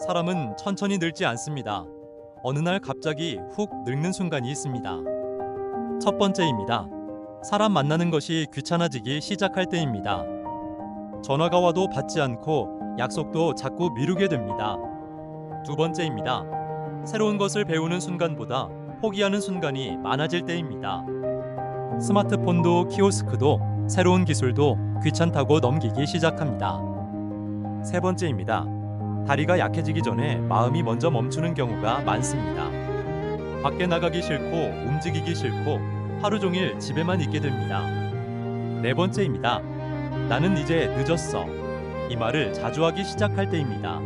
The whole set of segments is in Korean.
사람은 천천히 늙지 않습니다. 어느 날 갑자기 훅 늙는 순간이 있습니다. 첫 번째입니다. 사람 만나는 것이 귀찮아지기 시작할 때입니다. 전화가 와도 받지 않고 약속도 자꾸 미루게 됩니다. 두 번째입니다. 새로운 것을 배우는 순간보다 포기하는 순간이 많아질 때입니다. 스마트폰도 키오스크도 새로운 기술도 귀찮다고 넘기기 시작합니다. 세 번째입니다. 다리가 약해지기 전에 마음이 먼저 멈추는 경우가 많습니다. 밖에 나가기 싫고 움직이기 싫고 하루 종일 집에만 있게 됩니다. 네 번째입니다. 나는 이제 늦었어. 이 말을 자주 하기 시작할 때입니다.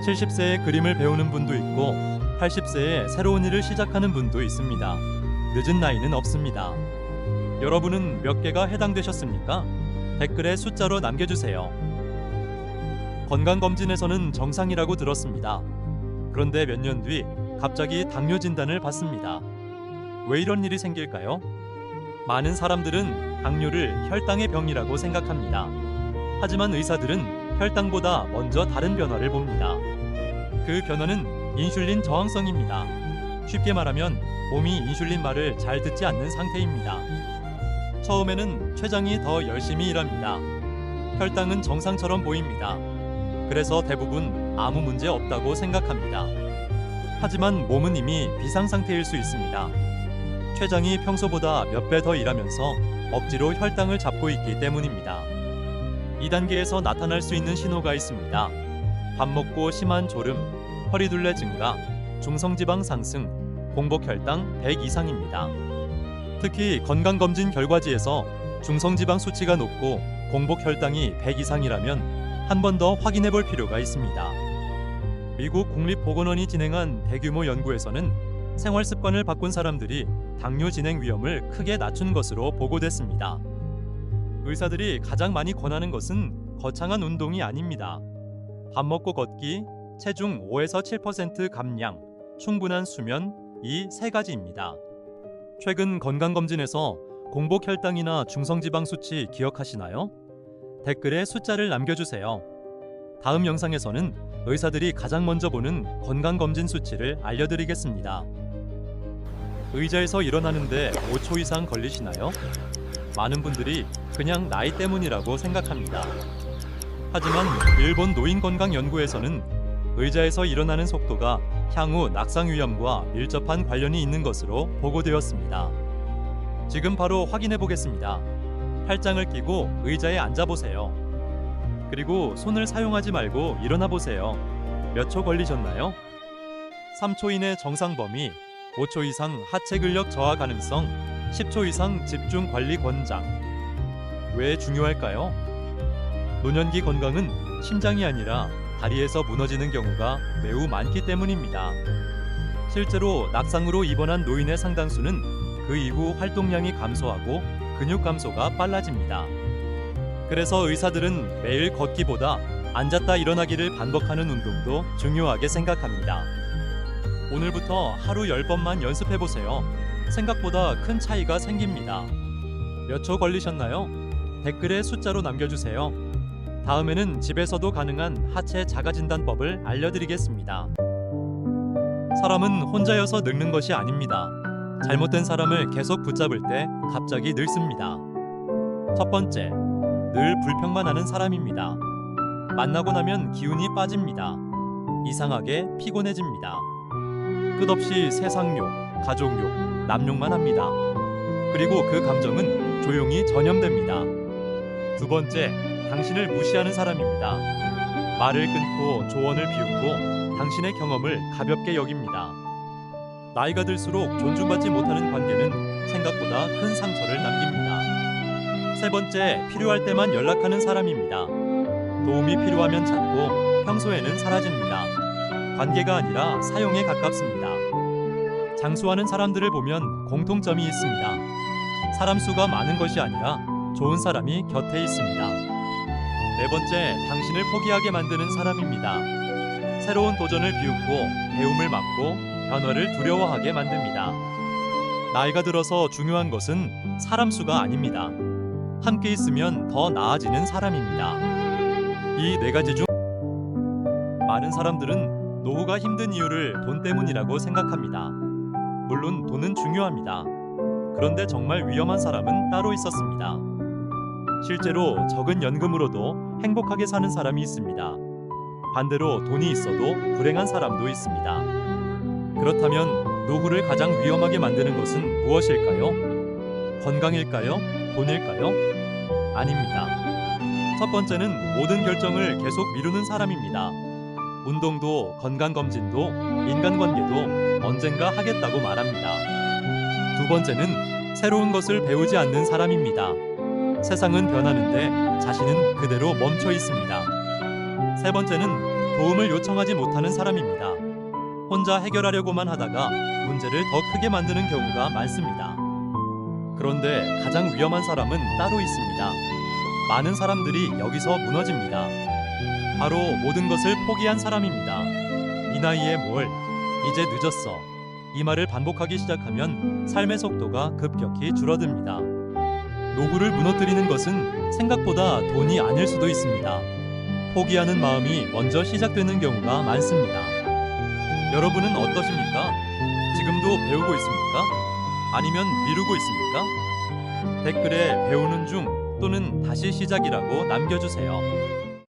70세에 그림을 배우는 분도 있고 80세에 새로운 일을 시작하는 분도 있습니다. 늦은 나이는 없습니다. 여러분은 몇 개가 해당되셨습니까? 댓글에 숫자로 남겨주세요. 건강검진에서는 정상이라고 들었습니다. 그런데 몇 년 뒤 갑자기 당뇨 진단을 받습니다. 왜 이런 일이 생길까요? 많은 사람들은 당뇨를 혈당의 병이라고 생각합니다. 하지만 의사들은 혈당보다 먼저 다른 변화를 봅니다. 그 변화는 인슐린 저항성입니다. 쉽게 말하면 몸이 인슐린 말을 잘 듣지 않는 상태입니다. 처음에는 췌장이 더 열심히 일합니다. 혈당은 정상처럼 보입니다. 그래서 대부분 아무 문제 없다고 생각합니다. 하지만 몸은 이미 비상 상태일 수 있습니다. 췌장이 평소보다 몇 배 더 일하면서 억지로 혈당을 잡고 있기 때문입니다. 2단계에서 나타날 수 있는 신호가 있습니다. 밥 먹고 심한 졸음, 허리둘레 증가, 중성지방 상승, 공복혈당 100 이상입니다. 특히 건강검진 결과지에서 중성지방 수치가 높고 공복혈당이 100 이상이라면 한 번 더 확인해 볼 필요가 있습니다. 미국 국립보건원이 진행한 대규모 연구에서는 생활 습관을 바꾼 사람들이 당뇨 진행 위험을 크게 낮춘 것으로 보고됐습니다. 의사들이 가장 많이 권하는 것은 거창한 운동이 아닙니다. 밥 먹고 걷기, 체중 5에서 7% 감량, 충분한 수면, 이 세 가지입니다. 최근 건강검진에서 공복혈당이나 중성지방 수치 기억하시나요? 댓글에 숫자를 남겨주세요. 다음 영상에서는 의사들이 가장 먼저 보는 건강검진 수치를 알려드리겠습니다. 의자에서 일어나는데 5초 이상 걸리시나요? 많은 분들이 그냥 나이 때문이라고 생각합니다. 하지만 일본 노인건강연구에서는 의자에서 일어나는 속도가 향후 낙상 위험과 밀접한 관련이 있는 것으로 보고되었습니다. 지금 바로 확인해 보겠습니다. 팔짱을 끼고 의자에 앉아 보세요. 그리고 손을 사용하지 말고 일어나 보세요. 몇 초 걸리셨나요? 3초 이내 정상 범위, 5초 이상 하체 근력 저하 가능성, 10초 이상 집중 관리 권장. 왜 중요할까요? 노년기 건강은 심장이 아니라 다리에서 무너지는 경우가 매우 많기 때문입니다. 실제로 낙상으로 입원한 노인의 상당수는 그 이후 활동량이 감소하고 근육 감소가 빨라집니다. 그래서 의사들은 매일 걷기보다 앉았다 일어나기를 반복하는 운동도 중요하게 생각합니다. 오늘부터 하루 10번만 연습해보세요. 생각보다 큰 차이가 생깁니다. 몇 초 걸리셨나요? 댓글에 숫자로 남겨주세요. 다음에는 집에서도 가능한 하체 자가진단법을 알려드리겠습니다. 사람은 혼자여서 늙는 것이 아닙니다. 잘못된 사람을 계속 붙잡을 때 갑자기 늙습니다. 첫 번째, 늘 불평만 하는 사람입니다. 만나고 나면 기운이 빠집니다. 이상하게 피곤해집니다. 끝없이 세상욕, 가족욕, 남욕만 합니다. 그리고 그 감정은 조용히 전염됩니다. 두 번째, 당신을 무시하는 사람입니다. 말을 끊고 조언을 비웃고 당신의 경험을 가볍게 여깁니다. 나이가 들수록 존중받지 못하는 관계는 생각보다 큰 상처를 남깁니다. 세 번째, 필요할 때만 연락하는 사람입니다. 도움이 필요하면 찾고 평소에는 사라집니다. 관계가 아니라 사용에 가깝습니다. 장수하는 사람들을 보면 공통점이 있습니다. 사람 수가 많은 것이 아니라 좋은 사람이 곁에 있습니다. 네 번째, 당신을 포기하게 만드는 사람입니다. 새로운 도전을 비웃고 배움을 막고 변화를 두려워하게 만듭니다. 나이가 들어서 중요한 것은 사람 수가 아닙니다. 함께 있으면 더 나아지는 사람입니다. 이 네 가지 중 많은 사람들은 노후가 힘든 이유를 돈 때문이라고 생각합니다. 물론 돈은 중요합니다. 그런데 정말 위험한 사람은 따로 있었습니다. 실제로 적은 연금으로도 행복하게 사는 사람이 있습니다. 반대로 돈이 있어도 불행한 사람도 있습니다. 그렇다면 노후를 가장 위험하게 만드는 것은 무엇일까요? 건강일까요? 돈일까요? 아닙니다. 첫 번째는 모든 결정을 계속 미루는 사람입니다. 운동도 건강검진도 인간관계도 언젠가 하겠다고 말합니다. 두 번째는 새로운 것을 배우지 않는 사람입니다. 세상은 변하는데 자신은 그대로 멈춰 있습니다. 세 번째는 도움을 요청하지 못하는 사람입니다. 혼자 해결하려고만 하다가 문제를 더 크게 만드는 경우가 많습니다. 그런데 가장 위험한 사람은 따로 있습니다. 많은 사람들이 여기서 무너집니다. 바로 모든 것을 포기한 사람입니다. 이 나이에 뭘, 이제 늦었어. 이 말을 반복하기 시작하면 삶의 속도가 급격히 줄어듭니다. 노후를 무너뜨리는 것은 생각보다 돈이 아닐 수도 있습니다. 포기하는 마음이 먼저 시작되는 경우가 많습니다. 여러분은 어떠십니까? 지금도 배우고 있습니까? 아니면 미루고 있습니까? 댓글에 배우는 중 또는 다시 시작이라고 남겨주세요.